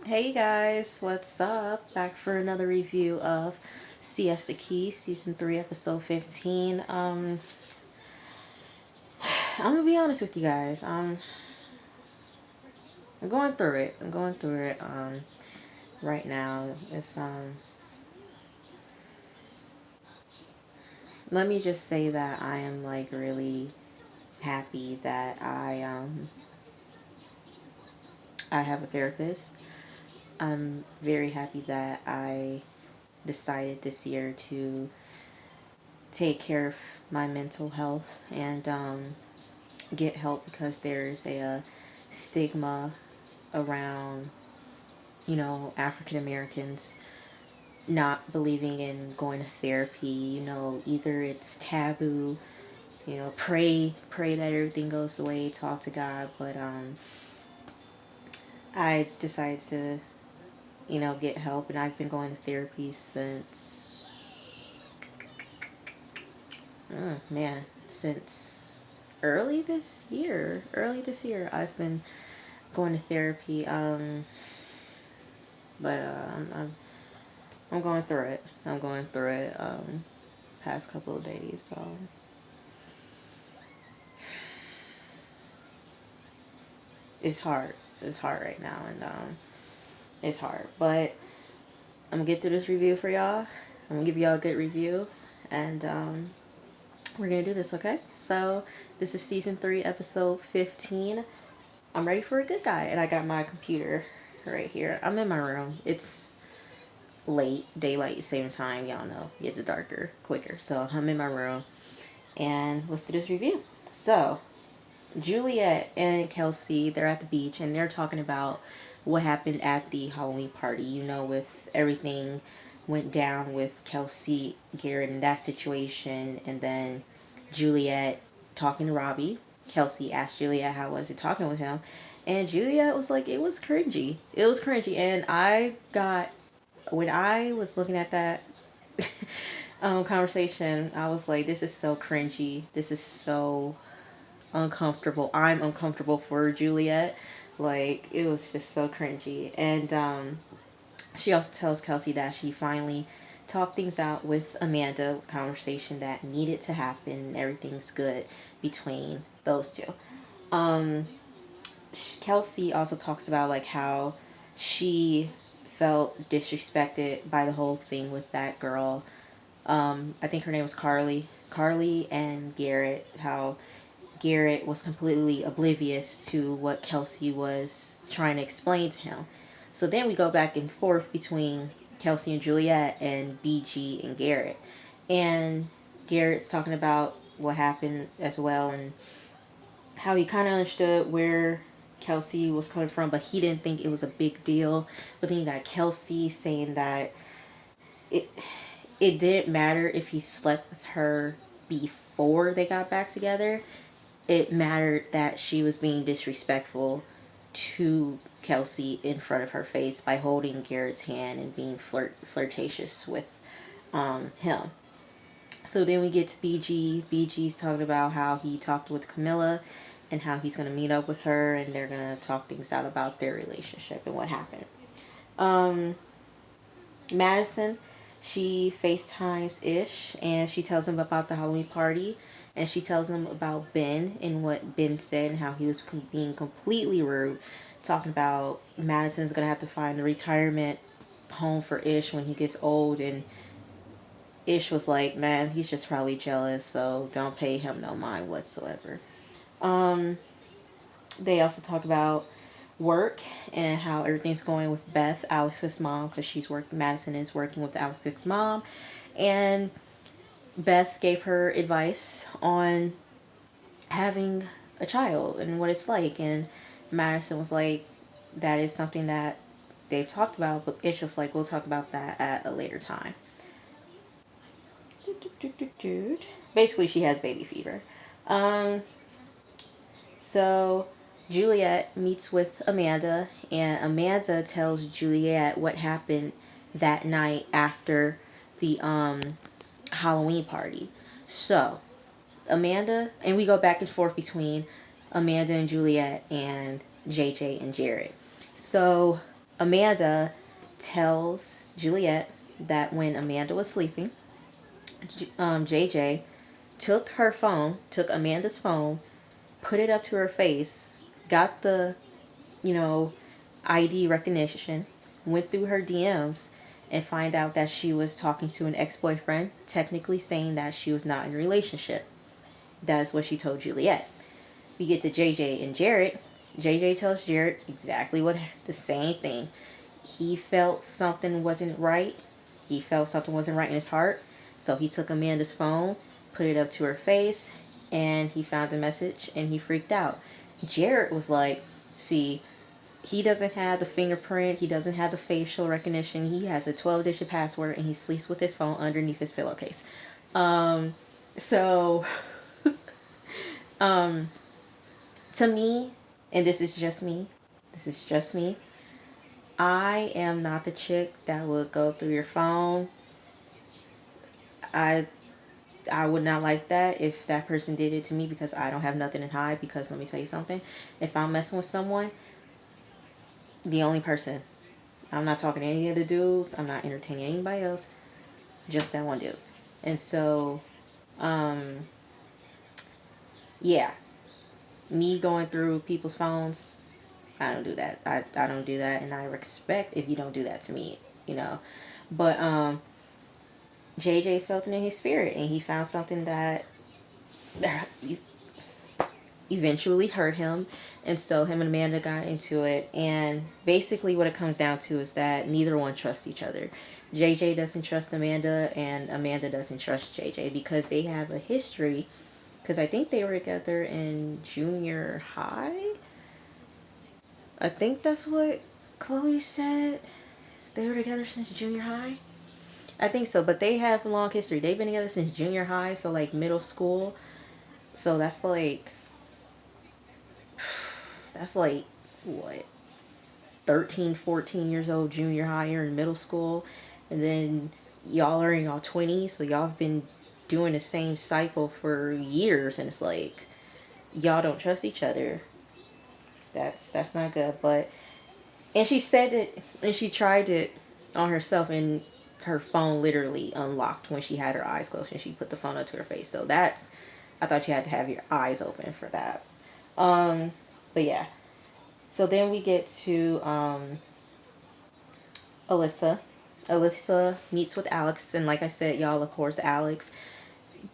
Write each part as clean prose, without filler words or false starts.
Hey guys, what's up? Back for another review of Siesta Season 3, Episode 15. I'm gonna be honest with you guys. I'm going through it. I'm going through it right now. It's let me just say that I am like really happy that I have a therapist. I'm very happy that I decided this year to take care of my mental health and get help because there's a stigma around, African Americans not believing in going to therapy. Either it's taboo, pray that everything goes away, talk to God. But I decided to, get help, and I've been going to therapy since, since early this year I've been going to therapy. But I'm going through it. I'm going through it. Past couple of days. So it's hard. It's hard right now, and it's hard. But I'm gonna get through this review for y'all. I'm gonna give y'all a good review, and we're gonna do this. Okay. So this is season 3, episode 15. I'm ready for a good guy, and I got my computer right here. I'm in my room. It's late, daylight saving time. Y'all know it gets darker quicker. So I'm in my room, and let's do this review. So Juliet and Kelsey, they're at the beach and they're talking about what happened at the Halloween party. With everything went down with Kelsey, Garrett, in that situation, and then Juliet talking to Robbie. Kelsey asked Juliet how was it talking with him, and Juliet was like, it was cringy. It was cringy, and when I was looking at that conversation, I was like, this is so cringy. This is so uncomfortable. I'm uncomfortable for Juliet. Like, it was just so cringy. And she also tells Kelsey that she finally talked things out with Amanda, conversation that needed to happen. Everything's good between those two. Um, Kelsey also talks about like how she felt disrespected by the whole thing with that girl. I think her name was Carly. Carly and Garrett, how Garrett was completely oblivious to what Kelsey was trying to explain to him. So then we go back and forth between Kelsey and Juliet and BG and Garrett. And Garrett's talking about what happened as well and how he kind of understood where Kelsey was coming from, but he didn't think it was a big deal. But then you got Kelsey saying that it it didn't matter if he slept with her before they got back together. It mattered that she was being disrespectful to Kelsey in front of her face by holding Garrett's hand and being flirtatious with him. So then we get to BG. BG's talking about how he talked with Camilla and how he's going to meet up with her and they're going to talk things out about their relationship and what happened. Um, Madison, she FaceTimes Ish and she tells him about the Halloween party and she tells him about Ben and what Ben said and how he was being completely rude, talking about Madison's gonna have to find a retirement home for Ish when he gets old. And Ish was like, man, he's just probably jealous, so don't pay him no mind whatsoever. Um, they also talk about work and how everything's going with Beth, Alex's mom, because she's working. Madison is working with Alex's mom, and Beth gave her advice on having a child and what it's like. And Madison was like, that is something that they've talked about, but it's just like, we'll talk about that at a later time. Basically, she has baby fever. Um, so Juliet meets with Amanda, and Amanda tells Juliet what happened that night after the Halloween party. So Amanda, and we go back and forth between Amanda and Juliet and JJ and Jared. So Amanda tells Juliet that when Amanda was sleeping, JJ took her phone, took Amanda's phone, put it up to her face, got the, you know, ID recognition, went through her DMs, and find out that she was talking to an ex-boyfriend, technically saying that she was not in a relationship. That's what she told Juliet. We get to JJ and Jarrett. JJ tells Jarrett exactly the same thing. He felt something wasn't right. He felt something wasn't right in his heart. So he took Amanda's phone, put it up to her face, and he found the message and he freaked out. Jarrett was like, see, he doesn't have the fingerprint, he doesn't have the facial recognition, he has a 12-digit password, and he sleeps with his phone underneath his pillowcase. So to me, and this is just me, I am not the chick that would go through your phone. I I would not like that if that person did it to me, because I don't have nothing to hide. Because let me tell you something, if I'm messing with someone, the only person, I'm not talking to any of the dudes, I'm not entertaining anybody else, just that one dude. And so, um, yeah, me going through people's phones, I don't do that. I don't do that, and I respect if you don't do that to me, you know. But JJ felt it in his spirit, and he found something that eventually hurt him, and so him and Amanda got into it. And basically, what it comes down to is that neither one trusts each other. JJ doesn't trust Amanda, and Amanda doesn't trust JJ because they have a history. Because I think they were together in junior high. I think that's what Chloe said. They were together since junior high. I think so, but they have a long history. They've been together since junior high, so like middle school. So that's like what, 13, 14 years old, junior high, or in middle school. And then y'all are in y'all 20s, so y'all have been doing the same cycle for years, and it's like y'all don't trust each other. That's not good. But and she said it, and she tried it on herself, and her phone literally unlocked when she had her eyes closed and she put the phone up to her face. So that's, I thought you had to have your eyes open for that. Um, but yeah. So then we get to Alyssa. Alyssa meets with Alex, and like I said, y'all, of course, Alex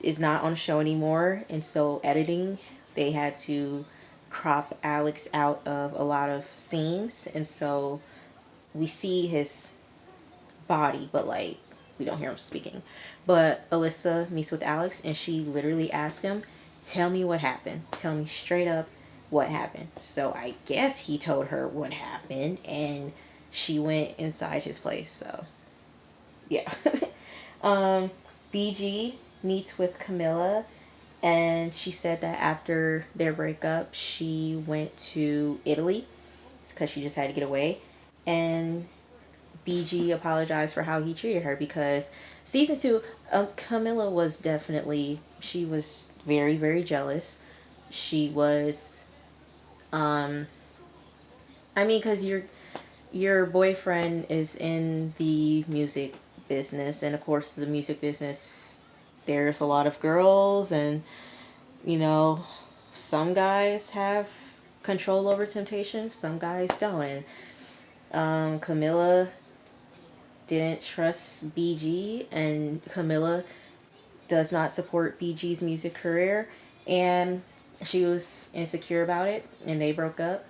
is not on the show anymore, and so editing, they had to crop Alex out of a lot of scenes, and so we see his body, but like we don't hear him speaking. But Alyssa meets with Alex, and she literally asks him, "Tell me what happened. Tell me straight up what happened." So I guess he told her what happened, and she went inside his place. So yeah. um, BG meets with Camilla, and she said that after their breakup, she went to Italy because she just had to get away. And BG apologized for how he treated her, because season two, Camilla was definitely, she was very, very jealous. She was, um, I mean, because your boyfriend is in the music business, and of course, the music business, there's a lot of girls, and you know, some guys have control over temptation, some guys don't. And Camilla didn't trust BG, and Camilla does not support BG's music career, and she was insecure about it, and they broke up.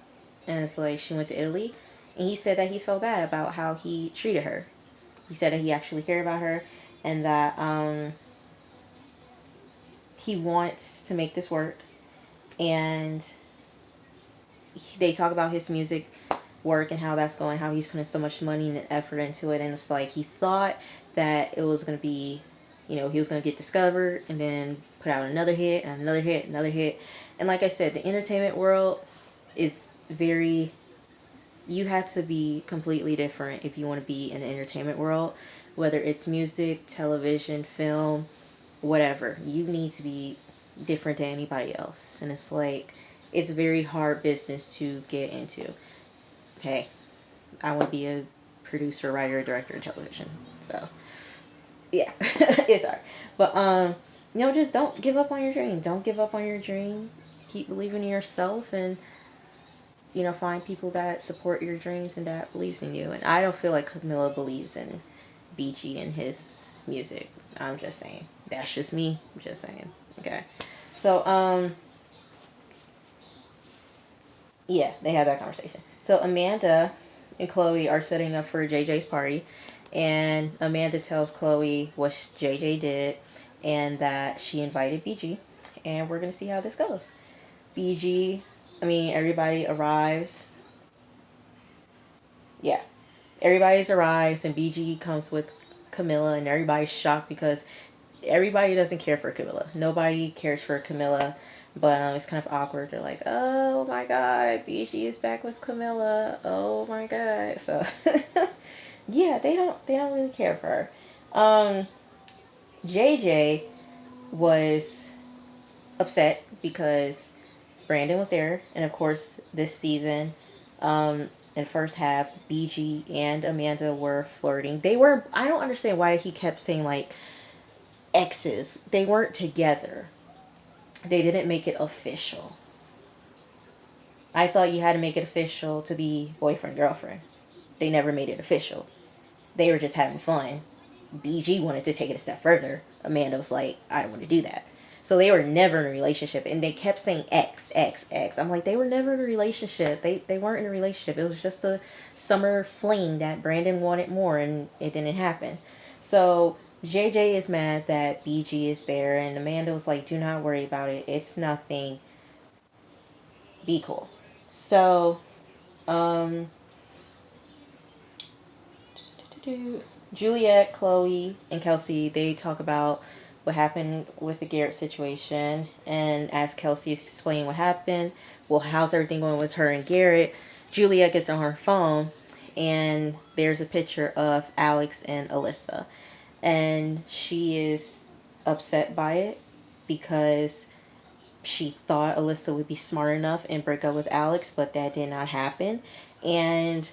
And it's like she went to Italy, and he said that he felt bad about how he treated her. He said that he actually cared about her, and that he wants to make this work. And they talk about his music work and how that's going, how he's putting so much money and effort into it. And it's like he thought that it was going to be, you know, he was going to get discovered and then put out another hit and another hit, another hit. And like I said, the entertainment world is very, you have to be completely different if you want to be in the entertainment world, whether it's music, television, film, whatever. You need to be different than anybody else. And it's like, it's a very hard business to get into. Okay. I want to be a producer, writer, director of television. So yeah, it's hard. But just don't give up on your dream. Don't give up on your dream. Keep believing in yourself, and find people that support your dreams and that believes in you. And I don't feel like Camilla believes in BG and his music. I'm just saying. That's just me. I'm just saying. Okay. So yeah, they had that conversation. So Amanda and Chloe are setting up for JJ's party, and Amanda tells Chloe what JJ did and that she invited BG, and we're gonna see how this goes. BG, everybody arrives. Yeah, everybody's arrives, and BG comes with Camilla, and everybody's shocked because everybody doesn't care for Camilla. Nobody cares for Camilla, but it's kind of awkward. They're like, "Oh my God, BG is back with Camilla. Oh my God!" So, yeah, they don't really care for her. JJ was upset because Brandon was there, and of course, this season, in first half, BG and Amanda were flirting. They were. I don't understand why he kept saying like exes. They weren't together. They didn't make it official. I thought you had to make it official to be boyfriend girlfriend. They never made it official. They were just having fun. BG wanted to take it a step further. Amanda was like, I don't want to do that. So they were never in a relationship, and they kept saying X, X, X. I'm like, they were never in a relationship. They weren't in a relationship. It was just a summer fling that Brandon wanted more, and it didn't happen. So JJ is mad that BG is there, and Amanda was like, do not worry about it. It's nothing. Be cool. So, um, Juliet, Chloe, and Kelsey, they talk about what happened with the Garrett situation. And as Kelsey is explaining what happened, well, how's everything going with her and Garrett, Juliet gets on her phone, and there's a picture of Alex and Alyssa. And she is upset by it because she thought Alyssa would be smart enough and break up with Alex, but that did not happen. And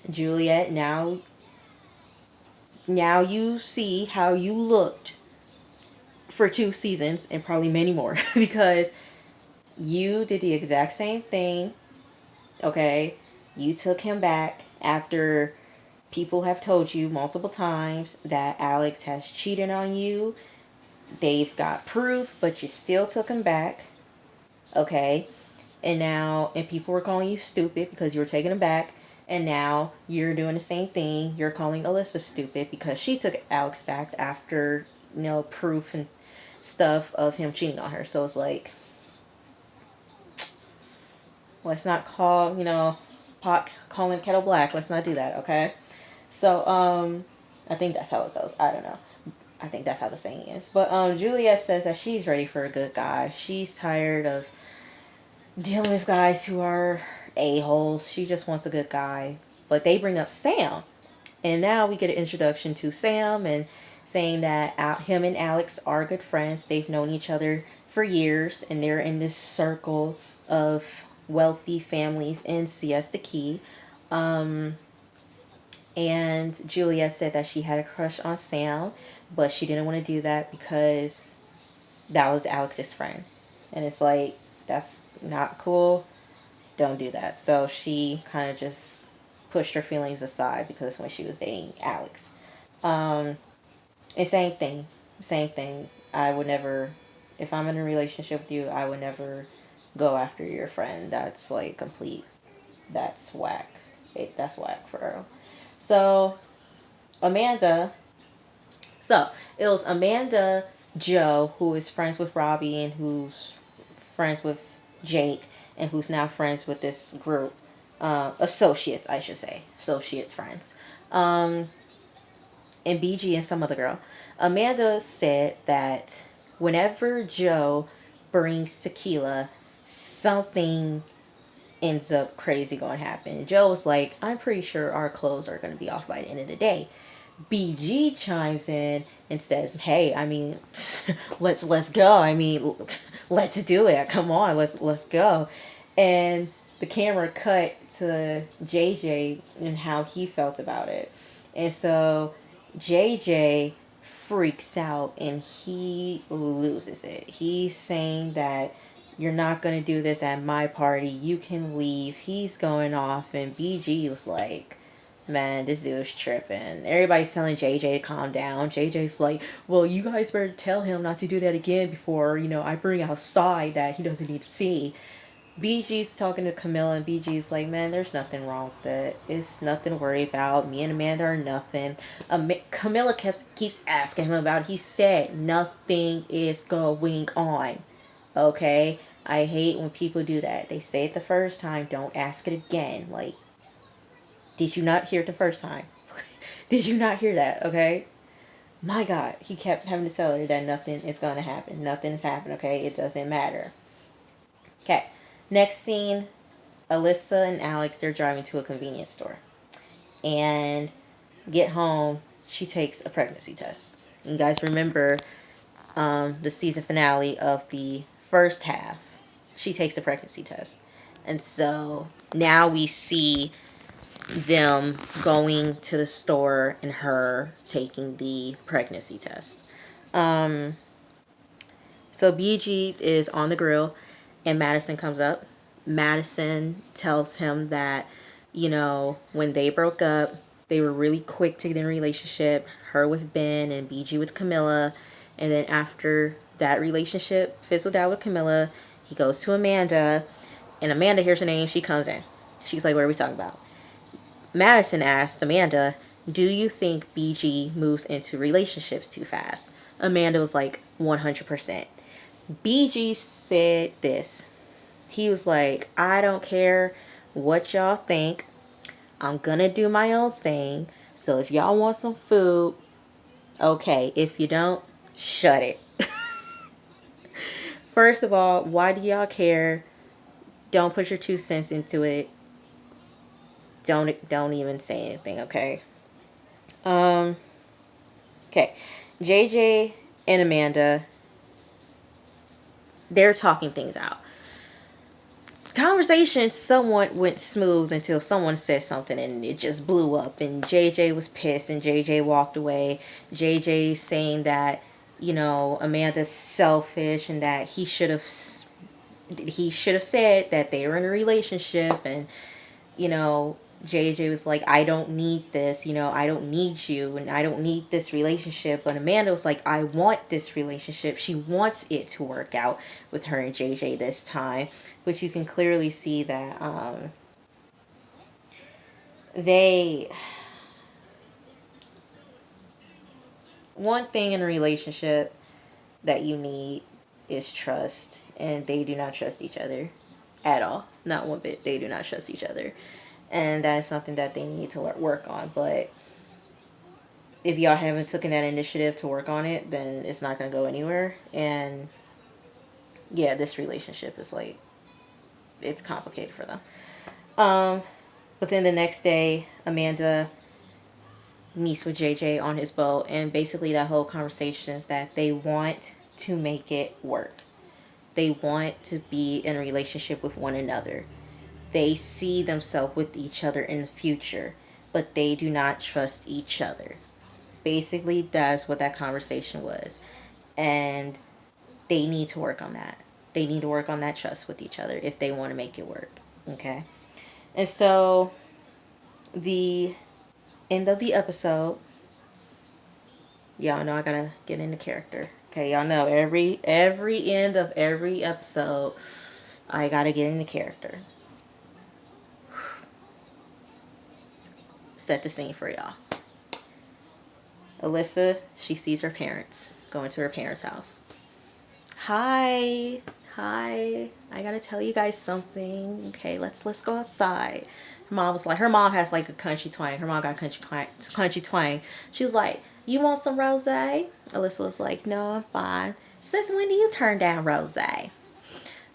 Juliet, now you see how you looked for 2 seasons and probably many more because you did the exact same thing. Okay, you took him back after people have told you multiple times that Alex has cheated on you. They've got proof, but you still took him back. Okay, and people were calling you stupid because you were taking him back. And now you're doing the same thing. You're calling Alyssa stupid because she took Alex back after, proof and stuff of him cheating on her. So it's like, let's not pot calling kettle black. Let's not do that, okay? So, I think that's how it goes. I don't know. I think that's how the saying is. But Juliet says that she's ready for a good guy. She's tired of dealing with guys who are a-holes. She just wants a good guy. But they bring up Sam. And now we get an introduction to Sam and saying that him and Alex are good friends. They've known each other for years, and they're in this circle of wealthy families in Siesta Key. And Julia said that she had a crush on Sam, but she didn't want to do that because that was Alex's friend. And it's like, that's not cool. Don't do that. So she kind of just pushed her feelings aside because when she was dating Alex. And same thing. I would never, if I'm in a relationship with you, I would never go after your friend. That's like that's whack. That's whack for her. So, Amanda, so it was Amanda Joe, who is friends with Robbie and who's friends with Jake, and who's now friends with this group. Associates, I should say. Associates, friends. And BG and some other girl. Amanda said that whenever Joe brings tequila, something ends up crazy going to happen. And Joe was like, I'm pretty sure our clothes are going to be off by the end of the day. BG chimes in and says, "Hey, let's go. Let's do it. Come on, let's go." And the camera cut to JJ and how he felt about it. And so JJ freaks out and he loses it. He's saying that you're not going to do this at my party. You can leave. He's going off. And BG was like, man, this dude's tripping. Everybody's telling JJ to calm down. JJ's like, well, you guys better tell him not to do that again before, I bring outside that he doesn't need to see. BG's talking to Camilla, and BG's like, man, there's nothing wrong with it. It's nothing to worry about. Me and Amanda are nothing. Camilla keeps asking him about it. He said nothing is going on. Okay? I hate when people do that. They say it the first time, don't ask it again. Like, did you not hear it the first time? Did you not hear that? Okay? My God, he kept having to tell her that nothing is going to happen. Nothing is happening, okay? It doesn't matter. Okay. Next scene, Alyssa and Alex, they're driving to a convenience store. And get home, she takes a pregnancy test. You guys remember the season finale of the first half. She takes a pregnancy test. And so now we see them going to the store and her taking the pregnancy test. So BG is on the grill and Madison comes up. Madison tells him that, when they broke up, they were really quick to get in a relationship, her with Ben and BG with Camilla. And then after that relationship fizzled out with Camilla, he goes to Amanda, and Amanda hears her name. She comes in. She's like, what are we talking about? Madison asked Amanda, do you think BG moves into relationships too fast? Amanda was like, 100%. BG said this. He was like, I don't care what y'all think. I'm gonna do my own thing. So if y'all want some food, okay. If you don't, shut it. First of all, why do y'all care? Don't put your 2 cents into it. Don't even say anything, okay? Okay. JJ and Amanda, they're talking things out. Conversation somewhat went smooth until someone said something and it just blew up, and JJ was pissed and JJ walked away. JJ saying that, Amanda's selfish and that he should have said that they were in a relationship, and JJ was like, I don't need this, I don't need you, and I don't need this relationship. But Amanda was like, I want this relationship. She wants it to work out with her and JJ this time, which you can clearly see that one thing in a relationship that you need is trust, and they do not trust each other at all. Not one bit. They do not trust each other. And that is something that they need to work on. But if y'all haven't taken that initiative to work on it, then it's not going to go anywhere. And yeah, this relationship is like, it's complicated for them. But then the next day, Amanda meets with JJ on his boat, and basically that whole conversation is that they want to make it work. They want to be in a relationship with one another. They see themselves with each other in the future, but they do not trust each other. Basically, that's what that conversation was. And they need to work on that. They need to work on that trust with each other if they want to make it work. Okay? And so, the end of the episode, y'all know I gotta get into character. Okay, y'all know every end of every episode, I gotta get into character. Set the scene for y'all. Alyssa, she sees her parents going to her parents' house. Hi, I gotta tell you guys something. Okay, let's go outside. Her mom has like a country twang. Her mom got country twang. She was like, you want some rosé? Alyssa was like, no, I'm fine. Since when do you turn down rosé?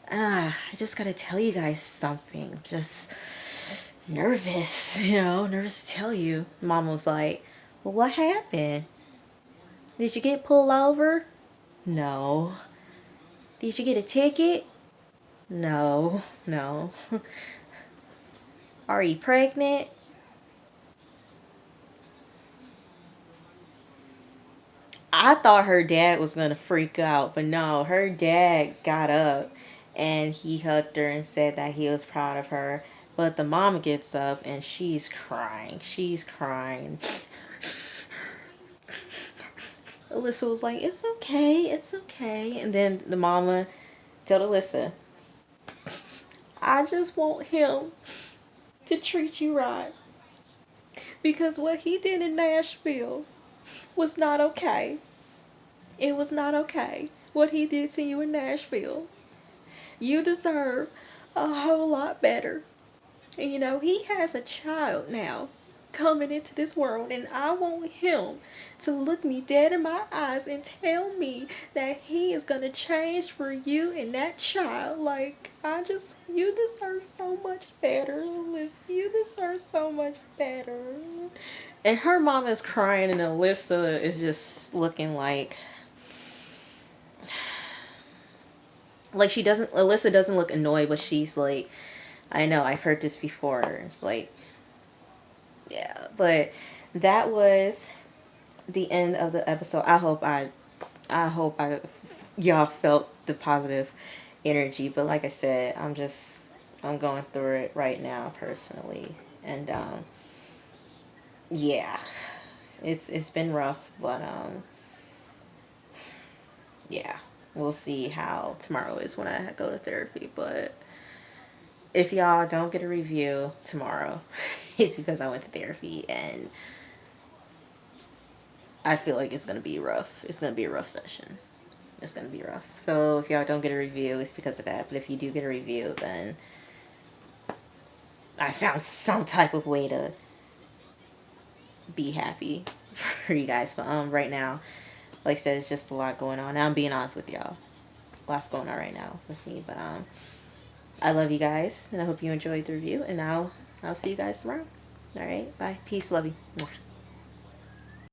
I just gotta tell you guys something. Just nervous, nervous to tell you. Mom was like, well, what happened? Did you get pulled over? No. Did you get a ticket? No. Are you pregnant? I thought her dad was gonna freak out, but no, her dad got up and he hugged her and said that he was proud of her. But the mom gets up and she's crying. She's crying. Alyssa was like, "It's okay, it's okay." And then the mama told Alyssa, "I just want him to treat you right. Because what he did in Nashville was not okay. It was not okay. What he did to you in Nashville. You deserve a whole lot better. And you know, he has a child now coming into this world, and I want him to look me dead in my eyes and tell me that he is going to change for you and that child. Like, you deserve so much better, Alyssa. You deserve so much better." And her mom is crying, and Alyssa is just looking like she doesn't, Alyssa doesn't look annoyed, but she's like, "I know, I've heard this before." It's like, yeah, but that was the end of the episode. I hope y'all felt the positive energy. But like I said, I'm going through it right now personally, and yeah, it's been rough, but yeah, we'll see how tomorrow is when I go to therapy. But if y'all don't get a review tomorrow, it's because I went to therapy and I feel like it's gonna be rough. It's gonna be a rough session. It's gonna be rough. So if y'all don't get a review, it's because of that. But if you do get a review, then I found some type of way to be happy for you guys. But right now, like I said, it's just a lot going on. Now I'm being honest with y'all. Lots going on right now with me. But I love you guys, and I hope you enjoyed the review. And I'll see you guys tomorrow. All right, bye, peace, love you.